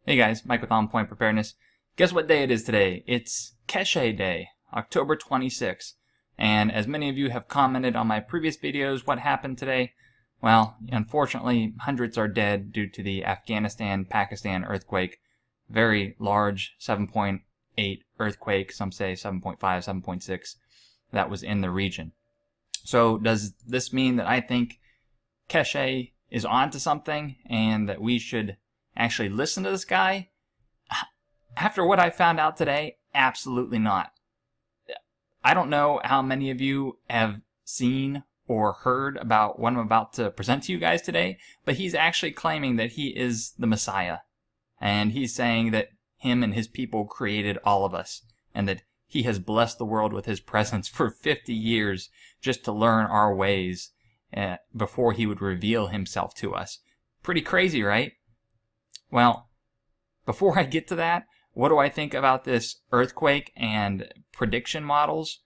Hey guys, Mike with On Point Preparedness. Guess what day it is today? It's Keshe Day, October 26th. And as many of you have commented on my previous videos, what happened today? Well, unfortunately, hundreds are dead due to the Afghanistan-Pakistan earthquake. Very large 7.8 earthquake, some say 7.5, 7.6, that was in the region. So does this mean that I think Keshe is onto something and that we should actually listen to this guy? After what I found out today, absolutely not. I don't know how many of you have seen or heard about what I'm about to present to you guys today, but he's actually claiming that he is the Messiah. And he's saying that him and his people created all of us, and that he has blessed the world with his presence for 50 years just to learn our ways before he would reveal himself to us. Pretty crazy, right? Well, before I get to that, what do I think about this earthquake and prediction models?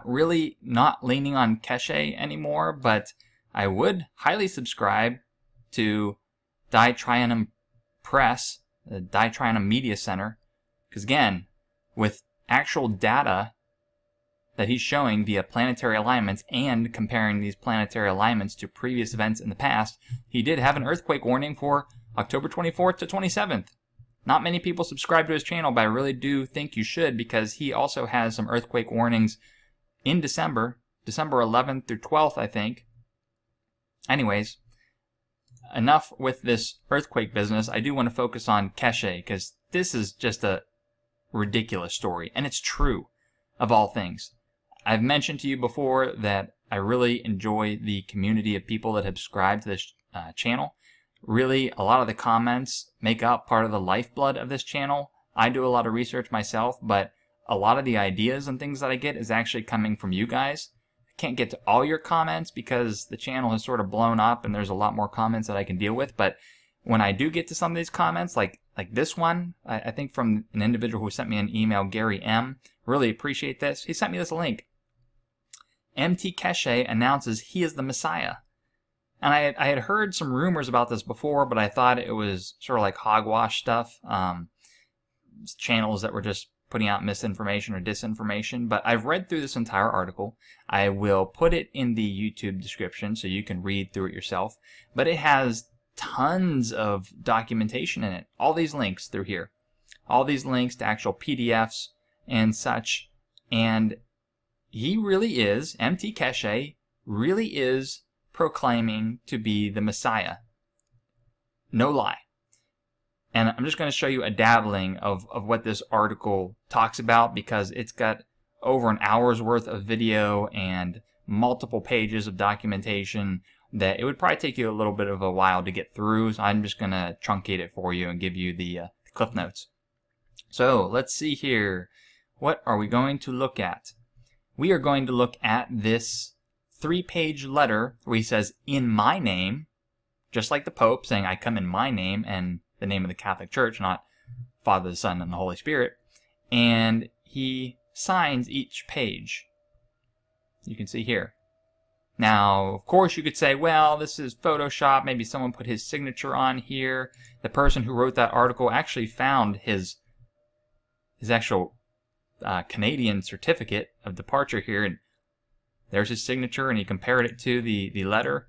Really not leaning on Keshe anymore, but I would highly subscribe to Ditrianum Press, the Ditrianum Media Center, because again, with actual data that he's showing via planetary alignments and comparing these planetary alignments to previous events in the past, he did have an earthquake warning for October 24th to 27th. Not many people subscribe to his channel, but I really do think you should, because he also has some earthquake warnings in December 11th through 12th, I think. Anyways, enough with this earthquake business. I do want to focus on Keshe, because this is just a ridiculous story, and it's true of all things. I've mentioned to you before that I really enjoy the community of people that have subscribed to this channel. Really, a lot of the comments make up part of the lifeblood of this channel. I do a lot of research myself, but a lot of the ideas and things that I get is actually coming from you guys. I can't get to all your comments because the channel has sort of blown up and there's a lot more comments that I can deal with, but when I do get to some of these comments, like this one, I think from an individual who sent me an email, Gary M., really appreciate this. He sent me this link. MT Keshe announces he is the Messiah. And I had heard some rumors about this before, but I thought it was sort of like hogwash stuff. Channels that were just putting out misinformation or disinformation. But I've read through this entire article. I will put it in the YouTube description so you can read through it yourself. But it has tons of documentation in it. All these links through here. All these links to actual PDFs and such. And he really is, MT Keshe, really is proclaiming to be the Messiah. No lie. And I'm just going to show you a dabbling of what this article talks about, because it's got over an hour's worth of video and multiple pages of documentation that it would probably take you a little bit of a while to get through. So I'm just going to truncate it for you and give you the cliff notes. So let's see here. What are we going to look at? We are going to look at this 3-page letter where he says, "In my name," just like the Pope saying, "I come in my name," and the name of the Catholic Church, not Father, the Son, and the Holy Spirit. And he signs each page. You can see here. Now, of course, you could say, well, this is Photoshop. Maybe someone put his signature on here. The person who wrote that article actually found his actual Canadian certificate of departure here, and there's his signature, and he compared it to the letter,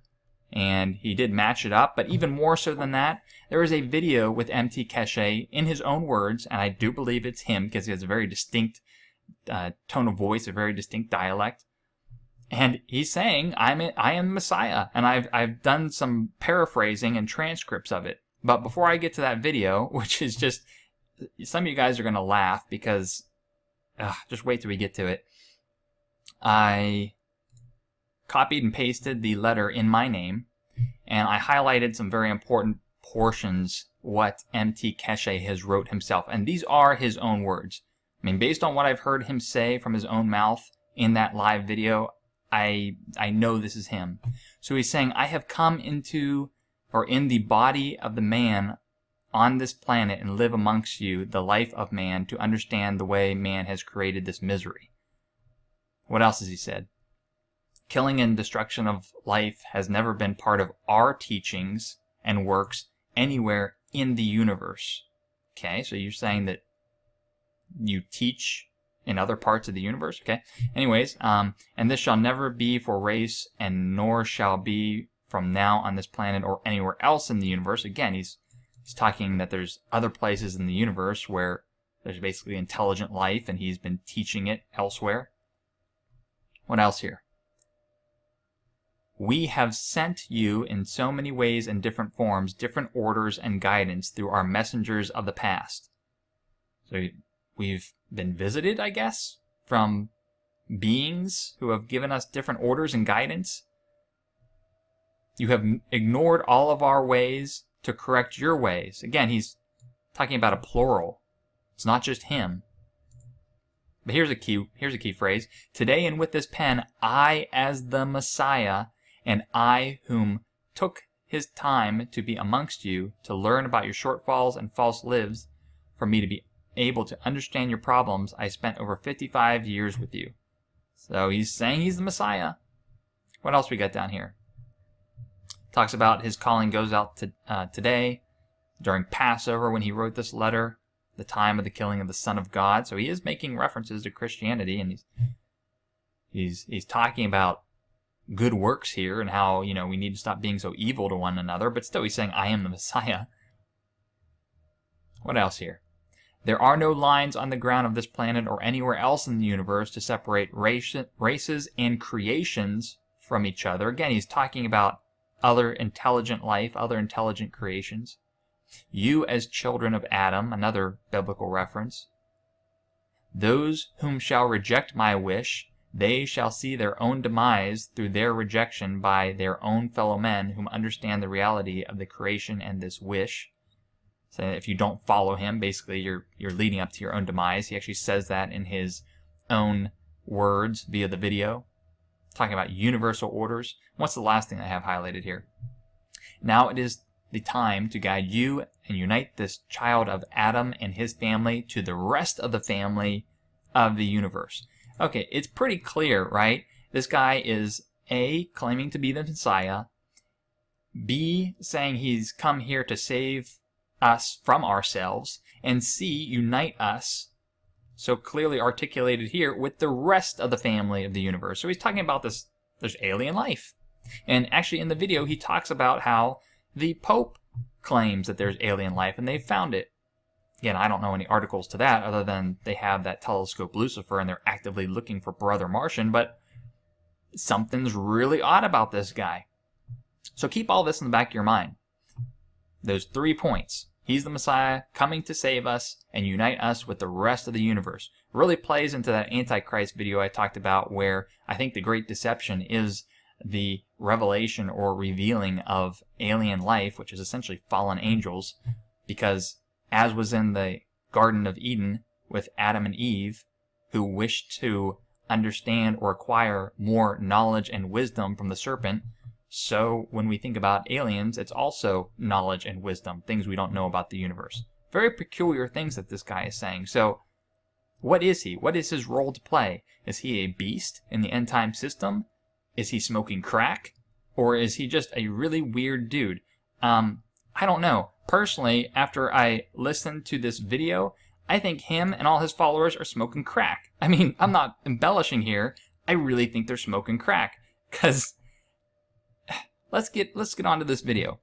and he did match it up. But even more so than that, there is a video with MT Keshe in his own words, and I do believe it's him because he has a very distinct tone of voice, a very distinct dialect. And he's saying, I am Messiah, and I've done some paraphrasing and transcripts of it. But before I get to that video, which is just, some of you guys are going to laugh because, just wait till we get to it. I copied and pasted the letter in my name, and I highlighted some very important portions what MT Keshe has wrote himself. And these are his own words. I mean, based on what I've heard him say from his own mouth in that live video, I know this is him. So he's saying, "I have come into, or in the body of the man on this planet and live amongst you the life of man to understand the way man has created this misery." What else has he said? "Killing and destruction of life has never been part of our teachings and works anywhere in the universe. Okay, so you're saying that you teach in other parts of the universe. Okay, anyways, and this shall never be for race, and nor shall be from now on this planet or anywhere else in the universe. Again, he's talking that there's other places in the universe where there's basically intelligent life, and he's been teaching it elsewhere. What else here? We have sent you in so many ways and different forms, different orders and guidance through our messengers of the past. So we've been visited, I guess, from beings who have given us different orders and guidance. You have ignored all of our ways to correct your ways. Again, he's talking about a plural. It's not just him. But here's a key phrase. Today and with this pen, I as the Messiah, and I whom took his time to be amongst you, to learn about your shortfalls and false lives, for me to be able to understand your problems, I spent over 55 years with you. So he's saying he's the Messiah. What else we got down here? Talks about his calling goes out to, today, during Passover when he wrote this letter, the time of the killing of the Son of God. So he is making references to Christianity, and he's talking about good works here and how, you know, we need to stop being so evil to one another, but still he's saying, I am the Messiah. What else here? There are no lines on the ground of this planet or anywhere else in the universe to separate races and creations from each other. Again, he's talking about other intelligent life, other intelligent creations. You as children of Adam, another biblical reference. Those whom shall reject my wish, they shall see their own demise through their rejection by their own fellow men whom understand the reality of the creation and this wish. So if you don't follow him, basically you're leading up to your own demise. He actually says that in his own words via the video, talking about universal orders. What's the last thing I have highlighted here? Now it is the time to guide you and unite this child of Adam and his family to the rest of the family of the universe. Okay, it's pretty clear, right? This guy is A, claiming to be the Messiah, B, saying he's come here to save us from ourselves, and C, unite us, so clearly articulated here, with the rest of the family of the universe. So he's talking about this, there's alien life. And actually in the video he talks about how the Pope claims that there's alien life and they've found it. Again, I don't know any articles to that other than they have that telescope Lucifer and they're actively looking for Brother Martian, but something's really odd about this guy. So keep all this in the back of your mind. Those 3 points. He's the Messiah, coming to save us and unite us with the rest of the universe. Really plays into that Antichrist video I talked about, where I think the great deception is the revelation or revealing of alien life, which is essentially fallen angels, because as was in the Garden of Eden with Adam and Eve, who wished to understand or acquire more knowledge and wisdom from the serpent, so when we think about aliens, it's also knowledge and wisdom, things we don't know about the universe. Very peculiar things that this guy is saying. So what is he? What is his role to play? Is he a beast in the end time system? Is he smoking crack? Or is he just a really weird dude? I don't know. Personally, after I listened to this video, I think him and all his followers are smoking crack. I mean, I'm not embellishing here. I really think they're smoking crack. Because let's get on to this video.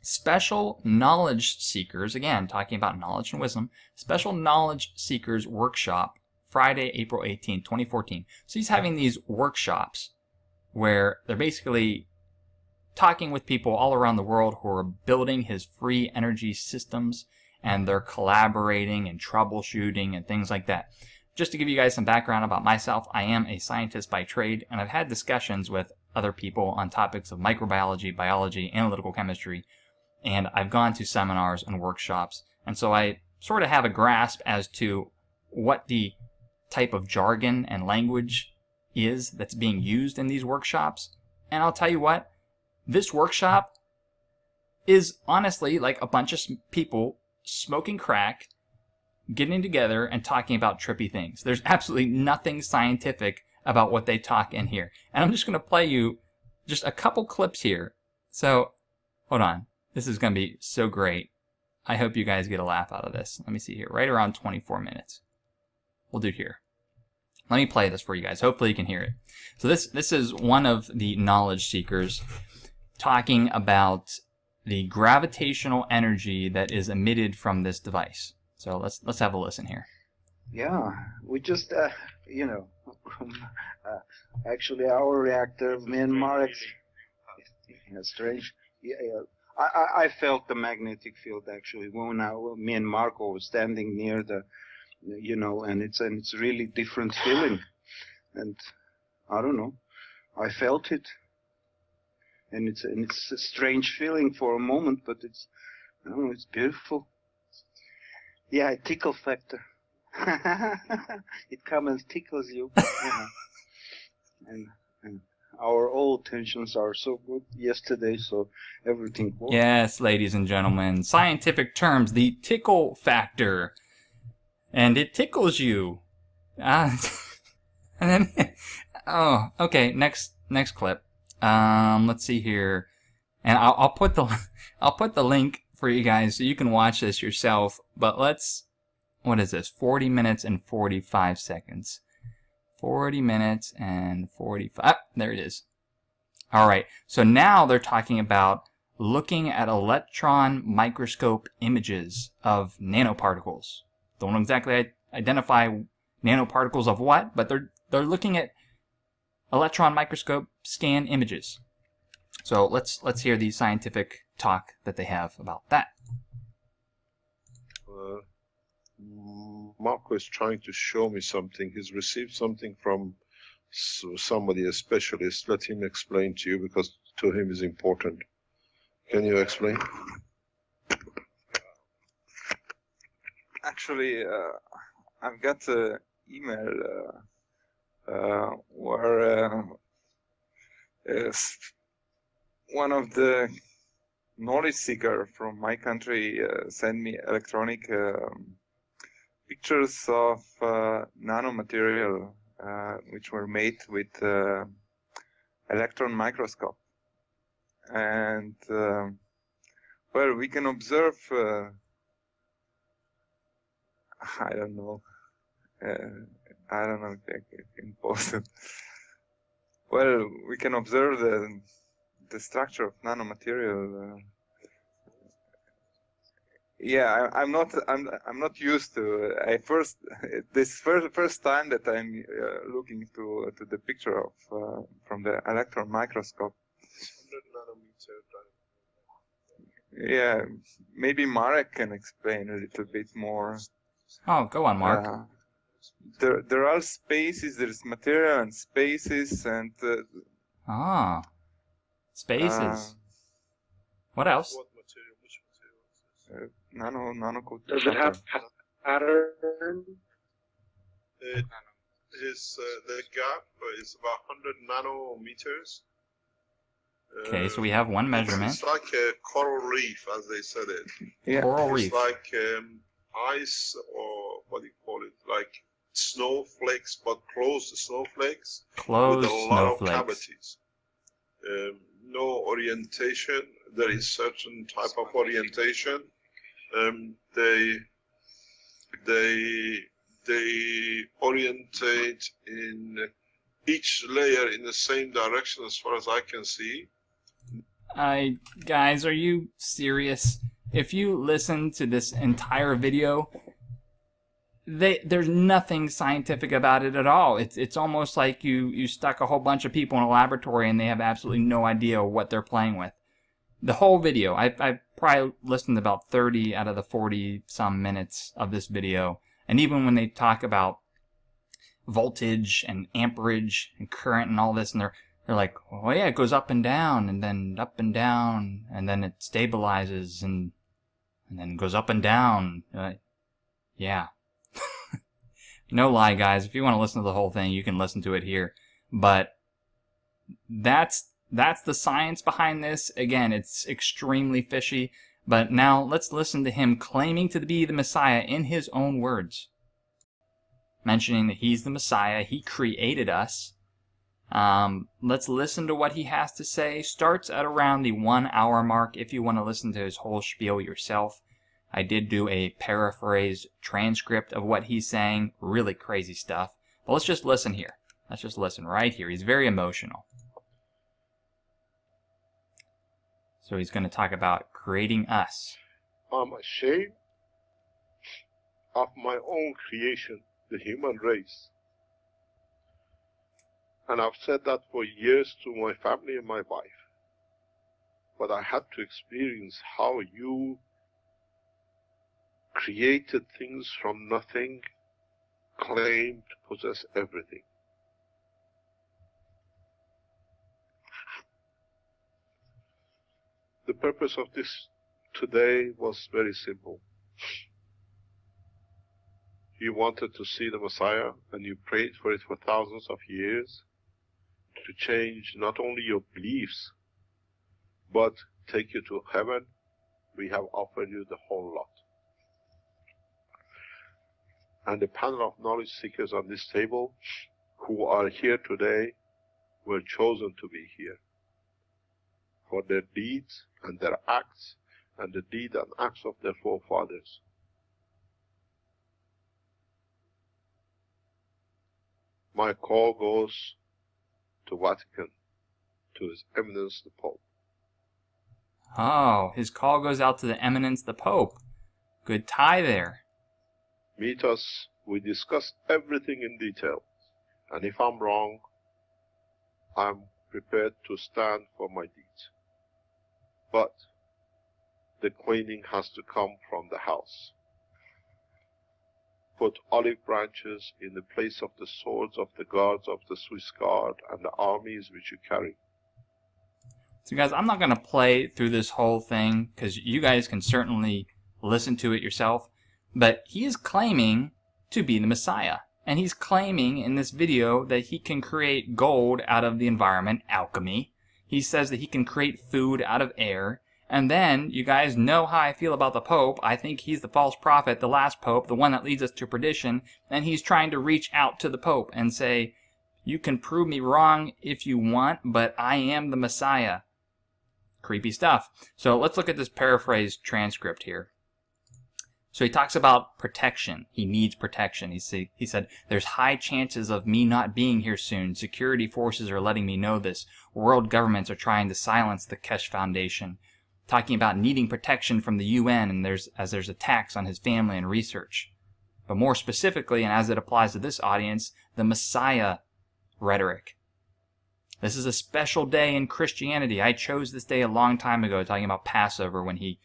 Special Knowledge Seekers, again, talking about knowledge and wisdom, Special Knowledge Seekers Workshop, Friday, April 18, 2014. So he's having these workshops where they're basically talking with people all around the world who are building his free energy systems, and they're collaborating and troubleshooting and things like that. Just to give you guys some background about myself, I am a scientist by trade, and I've had discussions with other people on topics of microbiology, biology, analytical chemistry, and I've gone to seminars and workshops, and so I sort of have a grasp as to what the type of jargon and language is that's being used in these workshops. And I'll tell you what, this workshop is honestly like a bunch of people smoking crack, getting together and talking about trippy things. There's absolutely nothing scientific about what they talk in here. And I'm just going to play you just a couple clips here. So, hold on. This is going to be so great. I hope you guys get a laugh out of this. Let me see here. Right around 24 minutes. We'll do here. Let me play this for you guys. Hopefully you can hear it. So this is one of the knowledge seekers talking about the gravitational energy that is emitted from this device. So let's have a listen here. Yeah, we just, actually our reactor, me and Marek, strange. Yeah, I felt the magnetic field actually when me and Marco were standing near the, and it's really different feeling, and I don't know, I felt it, and it's a strange feeling for a moment, but I don't know, it's beautiful. Yeah, a tickle factor. It comes and tickles you, and our old tensions are so good yesterday, so everything works. Yes, ladies and gentlemen, scientific terms, the tickle factor, and it tickles you. And then, oh, okay. Next clip. Let's see here, and I'll put the link for you guys so you can watch this yourself. But what is this? 40 minutes and 45 seconds. 40 minutes and 45. There it is. All right. So now they're talking about looking at electron microscope images of nanoparticles. Don't exactly identify nanoparticles of what, but they're looking at electron microscope scan images. So let's hear the scientific talk that they have about that. Marco is trying to show me something. He's received something from somebody, a specialist. Let him explain to you, because to him is important. Can you explain? Actually, I've got an email where one of the knowledge seeker from my country sent me electronic pictures of nanomaterial which were made with electron microscope, and well, we can observe I don't know if I can post it. Well, we can observe the structure of nanomaterial. Yeah, I'm not used to. This first time that I'm looking to the picture of from the electron microscope. 100 nanometer. Yeah, maybe Marek can explain a little bit more. Oh, go on, Mark. There are spaces. There's material and spaces, and spaces. What else? What material? Which material is this? Nano. Does it have pattern? The gap is about 100 nanometers. Okay, so we have one measurement. It's like a coral reef, as they said it. Yeah. Coral reef. It's like ice, or what do you call it? Like snowflakes, but closed snowflakes. Closed with a lot snowflakes. of cavities. No orientation. There is certain type of orientation. They orientate in each layer in the same direction, as far as I can see. Guys, are you serious? If you listen to this entire video, there's nothing scientific about it at all. It's almost like you stuck a whole bunch of people in a laboratory and they have absolutely no idea what they're playing with. The whole video, I've probably listened to about 30 out of the 40-some minutes of this video, and even when they talk about voltage and amperage and current and all this, and they're like, oh yeah, it goes up and down, and then up and down, and then it stabilizes, and then goes up and down. Yeah. No lie, guys. If you want to listen to the whole thing, you can listen to it here. But that's the science behind this. Again, it's extremely fishy. But now let's listen to him claiming to be the Messiah in his own words. Mentioning that he's the Messiah. He created us. Let's listen to what he has to say. Starts at around the 1 hour mark if you want to listen to his whole spiel yourself. I did do a paraphrased transcript of what he's saying. Really crazy stuff. But let's just listen here. Let's just listen right here. He's very emotional. So he's going to talk about creating us. I'm ashamed of my own creation, the human race. And I've said that for years to my family and my wife. But I had to experience how you created things from nothing, claimed to possess everything. The purpose of this today was very simple. You wanted to see the Messiah, and you prayed for it for thousands of years, to change not only your beliefs, but take you to heaven. We have offered you the whole lot. And the panel of knowledge seekers on this table who are here today were chosen to be here for their deeds and their acts and the deed and acts of their forefathers. My call goes to Vatican, to His Eminence the Pope. Oh, his call goes out to the Eminence the Pope. Good tie there. Meet us, we discuss everything in detail, and if I'm wrong, I'm prepared to stand for my deeds. But the cleaning has to come from the house. Put olive branches in the place of the swords of the guards of the Swiss Guard and the armies which you carry. So guys, I'm not going to play through this whole thing because you guys can certainly listen to it yourself. But he is claiming to be the Messiah. And he's claiming in this video that he can create gold out of the environment, alchemy. He says that he can create food out of air. And then, you guys know how I feel about the Pope. I think he's the false prophet, the last Pope, the one that leads us to perdition. And he's trying to reach out to the Pope and say, you can prove me wrong if you want, but I am the Messiah. Creepy stuff. So let's look at this paraphrased transcript here. So he talks about protection. He needs protection. He said, there's high chances of me not being here soon. Security forces are letting me know this. World governments are trying to silence the Keshe Foundation. Talking about needing protection from the UN and there's attacks on his family and research. But more specifically, and as it applies to this audience, the Messiah rhetoric. This is a special day in Christianity. I chose this day a long time ago, talking about Passover when he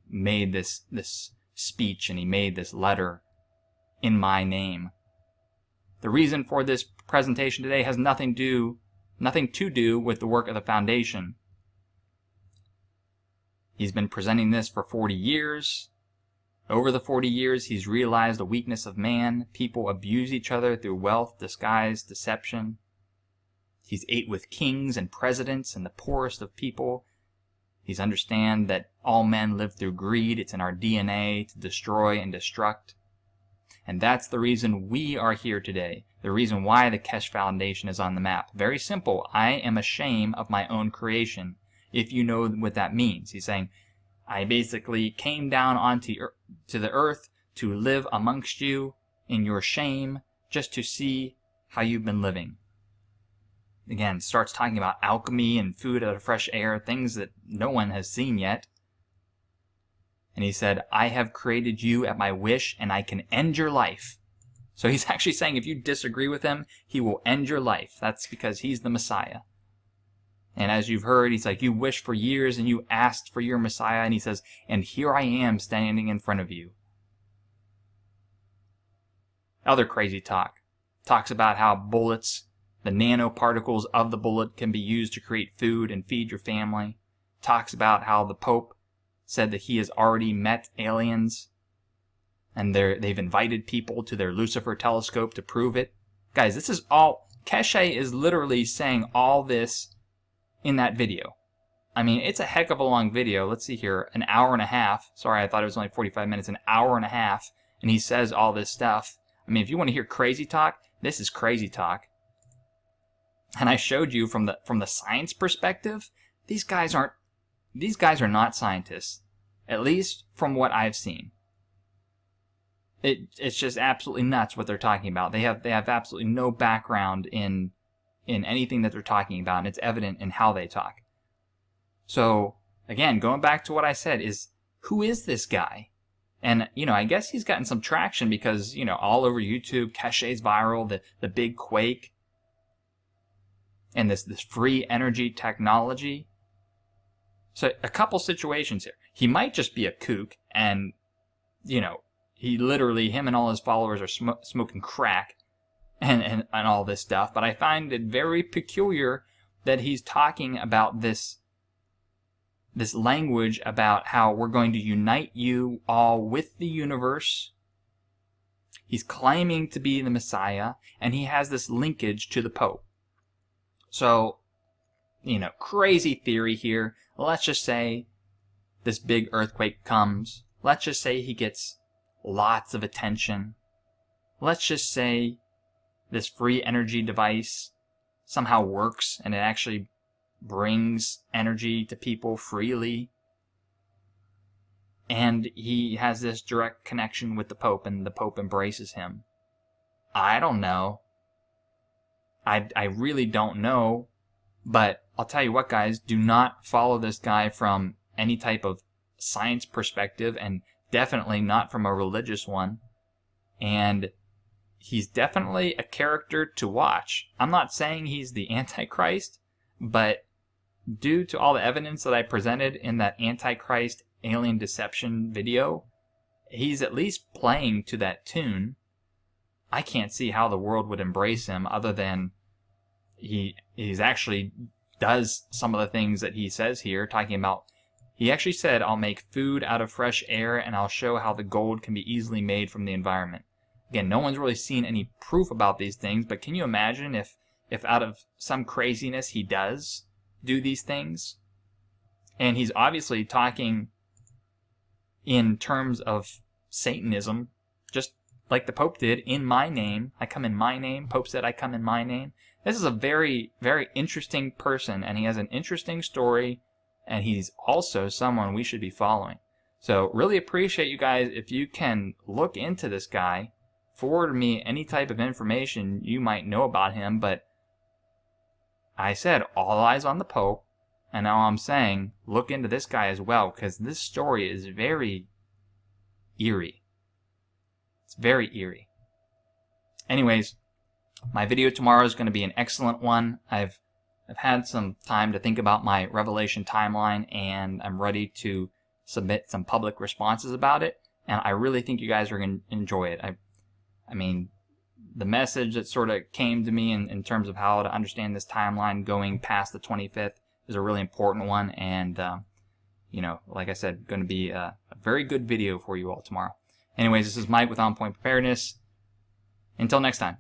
made this speech and he made this letter in my name. The reason for this presentation today has nothing to do with the work of the foundation. He's been presenting this for 40 years. Over the 40 years, he's realized the weakness of man. People abuse each other through wealth, disguise, deception. He's ate with kings and presidents and the poorest of people. He's understand that all men live through greed. It's in our DNA to destroy and destruct. And that's the reason we are here today. The reason why the Keshe Foundation is on the map. Very simple. I am ashamed of my own creation. If you know what that means. He's saying, I basically came down to the earth to live amongst you in your shame, just to see how you've been living. Again, starts talking about alchemy and food out of fresh air, things that no one has seen yet. And he said, I have created you at my wish, and I can end your life. So he's actually saying if you disagree with him, he will end your life. That's because he's the Messiah. And as you've heard, he's like, you wished for years and you asked for your Messiah. And he says, and here I am standing in front of you. Other crazy talk. Talks about how bullets, the nanoparticles of the bullet can be used to create food and feed your family. Talks about how the Pope said that he has already met aliens. And they've invited people to their Lucifer telescope to prove it. Guys, this is all... Keshe is literally saying all this in that video. I mean, it's a heck of a long video. Let's see here, an hour and a half. Sorry, I thought it was only 45 minutes, an hour and a half. And he says all this stuff. I mean, if you want to hear crazy talk, this is crazy talk. And I showed you from the science perspective, these guys are not scientists. at least from what I've seen. It's just absolutely nuts what they're talking about. They have absolutely no background in anything that they're talking about, and it's evident in how they talk. So again, going back to what I said, is who is this guy? And I guess he's gotten some traction because all over YouTube, Keshe's viral, the big quake, and this free energy technology. So a couple situations here. He might just be a kook, and he literally, him and all his followers are smoking crack and all this stuff. But I find it very peculiar that he's talking about this language about how we're going to unite you all with the universe. He's claiming to be the Messiah, and he has this linkage to the Pope. So, crazy theory here. Let's just say this big earthquake comes. Let's just say he gets lots of attention. Let's just say this free energy device somehow works and it actually brings energy to people freely. And he has this direct connection with the Pope, and the Pope embraces him. I don't know. I really don't know. But I'll tell you what, guys, do not follow this guy from any type of science perspective, and definitely not from a religious one. And he's definitely a character to watch. I'm not saying he's the Antichrist, but due to all the evidence that I presented in that Antichrist alien deception video, he's at least playing to that tune. I can't see how the world would embrace him other than he's actually does some of the things that he says here, talking about, he actually said, I'll make food out of fresh air, and I'll show how the gold can be easily made from the environment. Again, no one's really seen any proof about these things, but can you imagine if out of some craziness he does do these things? And he's obviously talking in terms of Satanism, just like the Pope did, in my name. I come in my name. Pope said, I come in my name. This is a very, very interesting person, and he has an interesting story, and he's also someone we should be following. So really appreciate you guys if you can look into this guy, forward me any type of information you might know about him. But I said all eyes on the Pope, and now I'm saying look into this guy as well, because this story is very eerie. It's very eerie. Anyways, my video tomorrow is going to be an excellent one. I've had some time to think about my Revelation timeline, and I'm ready to submit some public responses about it, and I really think you guys are going to enjoy it. I mean, the message that sort of came to me in terms of how to understand this timeline going past the 25th is a really important one, and like I said, going to be a very good video for you all tomorrow. Anyways, this is Mike with On Point Preparedness. Until next time.